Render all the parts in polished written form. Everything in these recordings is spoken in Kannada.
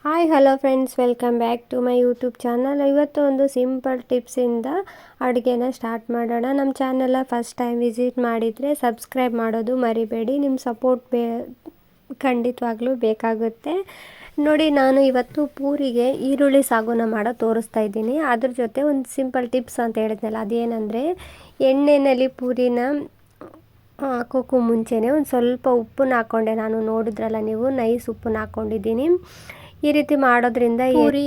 Hi hello friends, welcome back to my YouTube channel. ಇವತ್ತು ಒಂದು ಸಿಂಪಲ್ ಟಿಪ್ಸಿಂದ ಅಡುಗೆನ ಸ್ಟಾರ್ಟ್ ಮಾಡೋಣ. ನಮ್ಮ ಚಾನಲ್ ಫಸ್ಟ್ ಟೈಮ್ ವಿಸಿಟ್ ಮಾಡಿದರೆ ಸಬ್ಸ್ಕ್ರೈಬ್ ಮಾಡೋದು ಮರಿಬೇಡಿ. ನಿಮ್ಮ ಸಪೋರ್ಟ್ ಖಂಡಿತವಾಗ್ಲೂ ಬೇಕಾಗುತ್ತೆ. ನೋಡಿ, ನಾನು ಇವತ್ತು ಪೂರಿಗೆ ಈರುಳ್ಳಿ ಸಾಗುನ ಮಾಡೋದು ತೋರಿಸ್ತಾ ಇದ್ದೀನಿ. ಅದ್ರ ಜೊತೆ ಒಂದು ಸಿಂಪಲ್ ಟಿಪ್ಸ್ ಅಂತ ಹೇಳಿದ್ನಲ್ಲ, ಅದೇನೆಂದರೆ ಎಣ್ಣೆಯಲ್ಲಿ ಪೂರಿನ ಹಾಕೋಕ್ಕೂ ಮುಂಚೆನೇ ಒಂದು ಸ್ವಲ್ಪ ಉಪ್ಪನ್ನ ಹಾಕ್ಕೊಂಡೆ. ನಾನು ನೋಡಿದ್ರಲ್ಲ ನೀವು, ನೈಸ್ ಉಪ್ಪನ್ನ ಹಾಕ್ಕೊಂಡಿದ್ದೀನಿ. ಈ ರೀತಿ ಮಾಡೋದ್ರಿಂದ ಪೂರಿ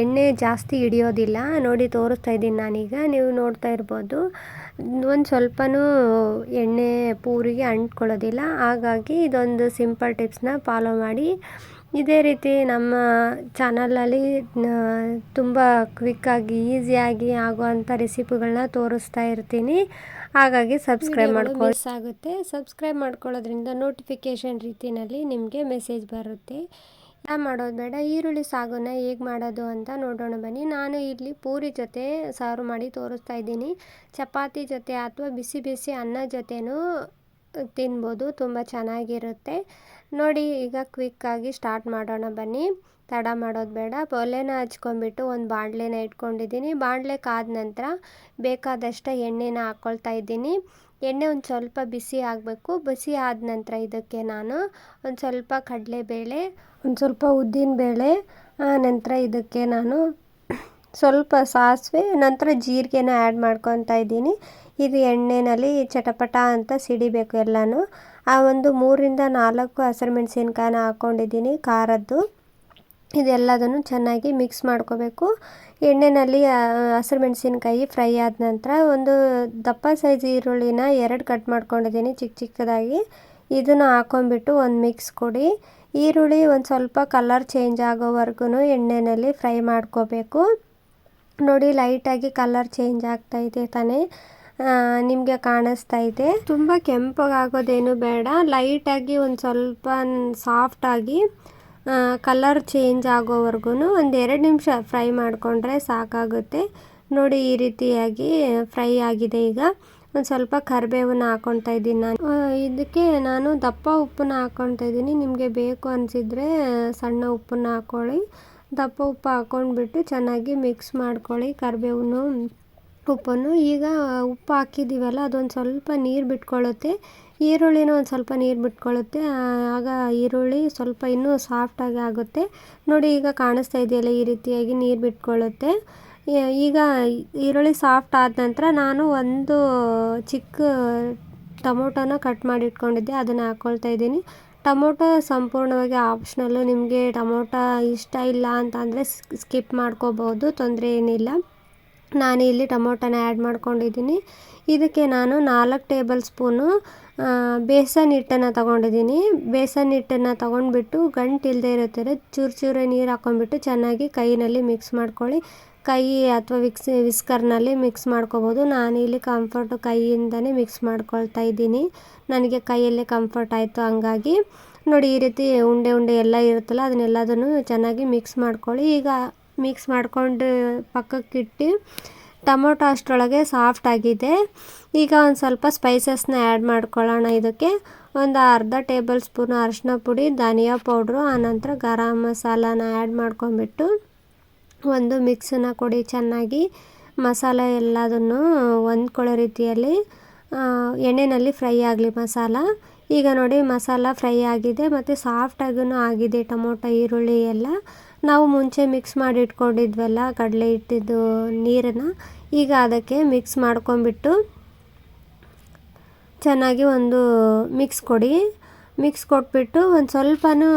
ಎಣ್ಣೆ ಜಾಸ್ತಿ ಹಿಡಿಯೋದಿಲ್ಲ. ನೋಡಿ, ತೋರಿಸ್ತಾ ಇದ್ದೀನಿ ನಾನೀಗ, ನೀವು ನೋಡ್ತಾ ಇರ್ಬೋದು. ಒಂದು ಸ್ವಲ್ಪನೂ ಎಣ್ಣೆ ಪೂರಿಗೆ ಅಂಟ್ಕೊಳ್ಳೋದಿಲ್ಲ. ಹಾಗಾಗಿ ಇದೊಂದು ಸಿಂಪಲ್ ಟಿಪ್ಸ್ನ ಫಾಲೋ ಮಾಡಿ. ಇದೇ ರೀತಿ ನಮ್ಮ ಚಾನಲಲ್ಲಿ ತುಂಬ ಕ್ವಿಕ್ಕಾಗಿ ಈಸಿಯಾಗಿ ಆಗುವಂಥ ರೆಸಿಪಿಗಳನ್ನ ತೋರಿಸ್ತಾ ಇರ್ತೀನಿ. ಹಾಗಾಗಿ ಸಬ್ಸ್ಕ್ರೈಬ್ ಮಾಡ್ಕೊಳ್ಳಿ. ಆಗುತ್ತೆ ಸಬ್ಸ್ಕ್ರೈಬ್ ಮಾಡ್ಕೊಳ್ಳೋದ್ರಿಂದ ನೋಟಿಫಿಕೇಷನ್ ರೀತಿಯಲ್ಲಿ ನಿಮಗೆ ಮೆಸೇಜ್ ಬರುತ್ತೆ. ಮಾಡೋದು ಬೇಡ. ಈರುಳ್ಳಿ ಸಾಗುನ ಹೇಗೆ ಮಾಡೋದು ಅಂತ ನೋಡೋಣ ಬನ್ನಿ. ನಾನು ಇಲ್ಲಿ ಪೂರಿ ಜೊತೆ ಸಾರು ಮಾಡಿ ತೋರಿಸ್ತಾ ಇದ್ದೀನಿ. ಚಪಾತಿ ಜೊತೆ ಅಥವಾ ಬಿಸಿ ಬಿಸಿ ಅನ್ನ ಜೊತೆನೂ ತಿನ್ಬೋದು, ತುಂಬ ಚೆನ್ನಾಗಿರುತ್ತೆ. ನೋಡಿ, ಈಗ ಕ್ವಿಕ್ಕಾಗಿ ಸ್ಟಾರ್ಟ್ ಮಾಡೋಣ ಬನ್ನಿ. ತಡ ಮಾಡೋದು ಬೇಡ. ಒಲೆನ ಹಚ್ಕೊಂಡ್ಬಿಟ್ಟು ಒಂದು ಬಾಣಲೆನ ಇಟ್ಕೊಂಡಿದ್ದೀನಿ. ಬಾಣಲೆ ಕಾದ ನಂತರ ಬೇಕಾದಷ್ಟು ಎಣ್ಣೆನ ಹಾಕ್ಕೊಳ್ತಾ ಇದ್ದೀನಿ. ಎಣ್ಣೆ ಒಂದು ಸ್ವಲ್ಪ ಬಿಸಿ ಆಗಬೇಕು. ಬಿಸಿ ಆದ ನಂತರ ಇದಕ್ಕೆ ನಾನು ಒಂದು ಸ್ವಲ್ಪ ಕಡಲೆಬೇಳೆ, ಒಂದು ಸ್ವಲ್ಪ ಉದ್ದಿನಬೇಳೆ, ನಂತರ ಇದಕ್ಕೆ ನಾನು ಸ್ವಲ್ಪ ಸಾಸಿವೆ, ನಂತರ ಜೀರಿಗೆನ ಆ್ಯಡ್ ಮಾಡ್ಕೊತಾ ಇದ್ದೀನಿ. ಇದು ಎಣ್ಣೆಯಲ್ಲಿ ಚಟಪಟ ಅಂತ ಸಿಡಿಬೇಕು ಎಲ್ಲನೂ. ಒಂದು 3-4 ಹಸಿರುಮೆಣಸಿನ್ಕಾಯಿನ ಹಾಕ್ಕೊಂಡಿದ್ದೀನಿ ಖಾರದ್ದು. ಇದೆಲ್ಲದನ್ನು ಚೆನ್ನಾಗಿ ಮಿಕ್ಸ್ ಮಾಡ್ಕೋಬೇಕು. ಎಣ್ಣೆಯಲ್ಲಿ ಹಸಿರುಮೆಣಸಿನ್ಕಾಯಿ ಫ್ರೈ ಆದ ನಂತರ ಒಂದು ದಪ್ಪ ಸೈಜ್ ಈರುಳ್ಳಿನ 2 ಕಟ್ ಮಾಡ್ಕೊಂಡಿದ್ದೀನಿ ಚಿಕ್ಕ ಚಿಕ್ಕದಾಗಿ. ಇದನ್ನು ಹಾಕ್ಕೊಂಬಿಟ್ಟು ಒಂದು ಮಿಕ್ಸ್ ಕೊಡಿ. ಈರುಳ್ಳಿ ಒಂದು ಸ್ವಲ್ಪ ಕಲರ್ ಚೇಂಜ್ ಆಗೋವರೆಗೂ ಎಣ್ಣೆಯಲ್ಲಿ ಫ್ರೈ ಮಾಡ್ಕೋಬೇಕು. ನೋಡಿ, ಲೈಟಾಗಿ ಕಲರ್ ಚೇಂಜ್ ಆಗ್ತಾಯಿದೆ ತಾನೇ, ನಿಮಗೆ ಕಾಣಿಸ್ತಾ ಇದೆ. ತುಂಬ ಕೆಂಪಗಾಗೋದೇನು ಬೇಡ. ಲೈಟಾಗಿ ಒಂದು ಸ್ವಲ್ಪ ಸಾಫ್ಟಾಗಿ ಕಲರ್ ಚೇಂಜ್ ಆಗೋವರೆಗೂ ಒಂದು 2 ನಿಮಿಷ ಫ್ರೈ ಮಾಡಿಕೊಂಡ್ರೆ ಸಾಕಾಗುತ್ತೆ. ನೋಡಿ, ಈ ರೀತಿಯಾಗಿ ಫ್ರೈ ಆಗಿದೆ. ಈಗ ಒಂದು ಸ್ವಲ್ಪ ಕರಿಬೇವನ್ನ ಹಾಕ್ಕೊತಾ ಇದ್ದೀನಿ ನಾನು. ಇದಕ್ಕೆ ನಾನು ದಪ್ಪ ಉಪ್ಪನ್ನ ಹಾಕ್ಕೊತಾ ಇದ್ದೀನಿ. ನಿಮಗೆ ಬೇಕು ಅನಿಸಿದರೆ ಸಣ್ಣ ಉಪ್ಪನ್ನ ಹಾಕ್ಕೊಳ್ಳಿ. ದಪ್ಪ ಉಪ್ಪು ಹಾಕ್ಕೊಂಡ್ಬಿಟ್ಟು ಚೆನ್ನಾಗಿ ಮಿಕ್ಸ್ ಮಾಡ್ಕೊಳ್ಳಿ ಕರಿಬೇವನ್ನು ಉಪ್ಪನ್ನು. ಈಗ ಉಪ್ಪು ಹಾಕಿದ್ದೀವಲ್ಲ, ಅದೊಂದು ಸ್ವಲ್ಪ ನೀರು ಬಿಟ್ಕೊಳ್ಳುತ್ತೆ. ಈರುಳ್ಳಿನೂ ಒಂದು ಸ್ವಲ್ಪ ನೀರು ಬಿಟ್ಕೊಳ್ಳುತ್ತೆ. ಆಗ ಈರುಳ್ಳಿ ಸ್ವಲ್ಪ ಇನ್ನೂ ಸಾಫ್ಟಾಗಿ ಆಗುತ್ತೆ. ನೋಡಿ, ಈಗ ಕಾಣಿಸ್ತಾ ಇದೆಯಲ್ಲ, ಈ ರೀತಿಯಾಗಿ ನೀರು ಬಿಟ್ಕೊಳ್ಳುತ್ತೆ. ಈಗ ಈರುಳ್ಳಿ ಸಾಫ್ಟ್ ಆದ ನಂತರ ನಾನು ಒಂದು ಚಿಕ್ಕ ಟೊಮೊಟೊನ ಕಟ್ ಮಾಡಿ ಇಟ್ಕೊಂಡಿದ್ದೆ, ಅದನ್ನು ಹಾಕ್ಕೊಳ್ತಾ ಇದ್ದೀನಿ. ಟೊಮೊಟೊ ಸಂಪೂರ್ಣವಾಗಿ ಆಪ್ಷನಲ್ಲು. ನಿಮಗೆ ಟೊಮೊಟೊ ಇಷ್ಟ ಇಲ್ಲ ಅಂತಂದರೆ ಸ್ಕಿಪ್ ಮಾಡ್ಕೋಬೋದು, ತೊಂದರೆ ಏನಿಲ್ಲ. ನಾನು ಇಲ್ಲಿ ಟೊಮೊಟೊನ ಆ್ಯಡ್ ಮಾಡ್ಕೊಂಡಿದ್ದೀನಿ. ಇದಕ್ಕೆ ನಾನು 4 ಟೇಬಲ್ ಸ್ಪೂನು ಬೇಸನ್ ಹಿಟ್ಟನ್ನು ತೊಗೊಂಡಿದ್ದೀನಿ. ಬೇಸನ್ ಹಿಟ್ಟನ್ನು ತೊಗೊಂಡ್ಬಿಟ್ಟು ಗಂಟು ಇಲ್ಲದೆ ಇರುತ್ತಾರೆ ಚೂರು ನೀರು ಹಾಕ್ಕೊಂಡ್ಬಿಟ್ಟು ಚೆನ್ನಾಗಿ ಕೈಯಲ್ಲಿ ಮಿಕ್ಸ್ ಮಾಡ್ಕೊಳ್ಳಿ. ಕೈ ಅಥವಾ ವಿಸ್ಕರ್ನಲ್ಲಿ ಮಿಕ್ಸ್ ಮಾಡ್ಕೋಬೋದು. ನಾನಿಲ್ಲಿ ಕೈಯಿಂದನೇ ಮಿಕ್ಸ್ ಮಾಡ್ಕೊಳ್ತಾ ಇದ್ದೀನಿ. ನನಗೆ ಕೈಯಲ್ಲೇ ಕಂಫರ್ಟ್ ಆಯಿತು, ಹಂಗಾಗಿ. ನೋಡಿ, ಈ ರೀತಿ ಉಂಡೆ ಎಲ್ಲ ಇರುತ್ತಲ್ಲ, ಅದನ್ನೆಲ್ಲದನ್ನು ಚೆನ್ನಾಗಿ ಮಿಕ್ಸ್ ಮಾಡ್ಕೊಳ್ಳಿ. ಈಗ ಮಿಕ್ಸ್ ಮಾಡ್ಕೊಂಡು ಪಕ್ಕಕ್ಕಿಟ್ಟು, ಟೊಮೊಟೊ ಅಷ್ಟರೊಳಗೆ ಸಾಫ್ಟ್ ಆಗಿದೆ. ಈಗ ಒಂದು ಸ್ವಲ್ಪ ಸ್ಪೈಸಸ್ನ ಆ್ಯಡ್ ಮಾಡ್ಕೊಳ್ಳೋಣ. ಇದಕ್ಕೆ ಒಂದು ಅರ್ಧ ಟೇಬಲ್ ಸ್ಪೂನ್ ಅರಿಶಿನ ಪುಡಿ, ಧನಿಯಾ ಪೌಡ್ರು, ಆನಂತರ ಗರಂ ಮಸಾಲಾನ ಆ್ಯಡ್ ಮಾಡ್ಕೊಂಬಿಟ್ಟು ಒಂದು ಮಿಕ್ಸನ್ನು ಕೊಡಿ ಚೆನ್ನಾಗಿ. ಮಸಾಲೆ ಎಲ್ಲದನ್ನು ಹೊಂದ್ಕೊಳ್ಳೋ ರೀತಿಯಲ್ಲಿ ಎಣ್ಣೆಯಲ್ಲಿ ಫ್ರೈ ಆಗಲಿ ಮಸಾಲ. ಈಗ ನೋಡಿ, ಮಸಾಲ ಫ್ರೈ ಆಗಿದೆ ಮತ್ತು ಸಾಫ್ಟಾಗೂ ಆಗಿದೆ ಟೊಮೊಟೊ ಈರುಳ್ಳಿ ಎಲ್ಲ. ನಾವು ಮುಂಚೆ ಮಿಕ್ಸ್ ಮಾಡಿ ಇಟ್ಕೊಂಡಿದ್ವಲ್ಲ ಕಡಲೆ ಹಿಟ್ಟಿದ್ದು ನೀರನ್ನು, ಈಗ ಅದಕ್ಕೆ ಮಿಕ್ಸ್ ಮಾಡ್ಕೊಂಬಿಟ್ಟು ಚೆನ್ನಾಗಿ ಒಂದು ಮಿಕ್ಸ್ ಕೊಡಿ. ಮಿಕ್ಸ್ ಕೊಟ್ಬಿಟ್ಟು ಒಂದು ಸ್ವಲ್ಪನೂ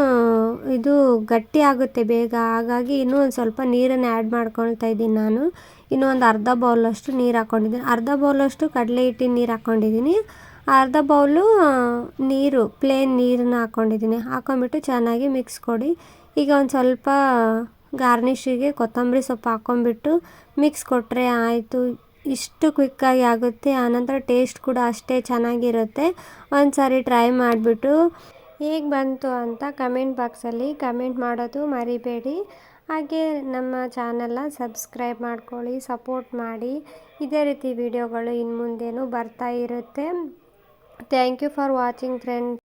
ಇದು ಗಟ್ಟಿ ಆಗುತ್ತೆ ಬೇಗ, ಹಾಗಾಗಿ ಇನ್ನೂ ಒಂದು ಸ್ವಲ್ಪ ನೀರನ್ನು ಆ್ಯಡ್ ಮಾಡ್ಕೊಳ್ತಾ ಇದ್ದೀನಿ ನಾನು. ಇನ್ನೂ ಒಂದು ಅರ್ಧ ಬೌಲಷ್ಟು ನೀರು ಹಾಕ್ಕೊಂಡಿದ್ದೀನಿ. ಅರ್ಧ ಬೌಲಷ್ಟು ಕಡಲೆ ಹಿಟ್ಟಿನ ನೀರು ಹಾಕ್ಕೊಂಡಿದ್ದೀನಿ. ಅರ್ಧ ಬೌಲು ನೀರು, ಪ್ಲೇನ್ ನೀರನ್ನ ಹಾಕ್ಕೊಂಡಿದ್ದೀನಿ. ಹಾಕ್ಕೊಂಬಿಟ್ಟು ಚೆನ್ನಾಗಿ ಮಿಕ್ಸ್ ಕೊಡಿ. ಈಗ ಒಂದು ಸ್ವಲ್ಪ ಗಾರ್ನಿಷಿಗೆ ಕೊತ್ತಂಬರಿ ಸೊಪ್ಪು ಹಾಕ್ಕೊಂಬಿಟ್ಟು ಮಿಕ್ಸ್ ಕೊಟ್ಟರೆ ಆಯಿತು. ಇಷ್ಟು ಕ್ವಿಕ್ಕಾಗಿ ಆಗುತ್ತೆ. ಆನಂತರ ಟೇಸ್ಟ್ ಕೂಡ ಅಷ್ಟೇ ಚೆನ್ನಾಗಿರುತ್ತೆ. ಒಂದು ಸಾರಿ ಟ್ರೈ ಮಾಡಿಬಿಟ್ಟು ಹೇಗೆ ಬಂತು ಅಂತ ಕಮೆಂಟ್ ಬಾಕ್ಸಲ್ಲಿ ಕಮೆಂಟ್ ಮಾಡೋದು ಮರಿಬೇಡಿ. ಹಾಗೆ ನಮ್ಮ ಚಾನಲ್ನ ಸಬ್ಸ್ಕ್ರೈಬ್ ಮಾಡ್ಕೊಳ್ಳಿ, ಸಪೋರ್ಟ್ ಮಾಡಿ. ಇದೇ ರೀತಿ ವಿಡಿಯೋಗಳು ಇನ್ನು ಮುಂದೇನೂ ಬರ್ತಾ ಇರುತ್ತೆ. Thank you for watching friends.